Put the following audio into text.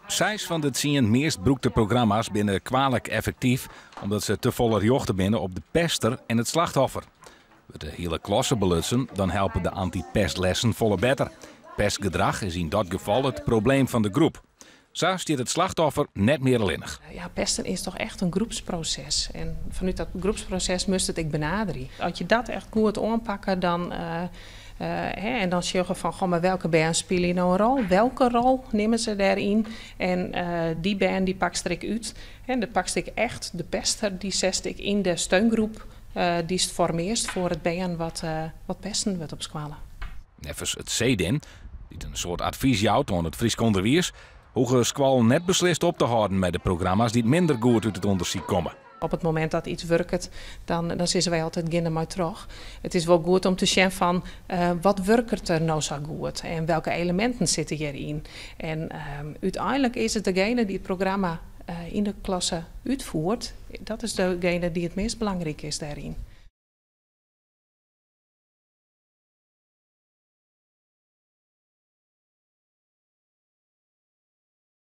6 van de 10 meest broekte programma's binnen kwalijk effectief, omdat ze te volle jochten binnen op de pester en het slachtoffer. We de hele klasse belutsen, dan helpen de anti-pestlessen volle beter. Pestgedrag is in dat geval het probleem van de groep. Zo staat het slachtoffer net meer alleenig. Ja, pesten is toch echt een groepsproces. En vanuit dat groepsproces moest het ik benaderen. Als je dat echt goed aanpakken, dan... en dan zeggen van, goh, maar welke band spelen nou een rol? Welke rol nemen ze daarin? En die band die pakst ik uit. En dan pakst ik echt de pester, die zet ik in de steungroep. Die is het formeerst voor het band wat pesten wordt op school. Neffens het CDIN, die een soort advies jouwt aan het Fries onderwijs, hoe squal net beslist op te houden met de programma's die minder goed uit het onderzoek komen. Op het moment dat iets werkt, dan zitten wij altijd ginder maar terug. Het is wel goed om te zien van wat werkt er nou zo goed en welke elementen zitten hierin. En uiteindelijk is het degene die het programma in de klasse uitvoert, dat is degene die het meest belangrijk is daarin.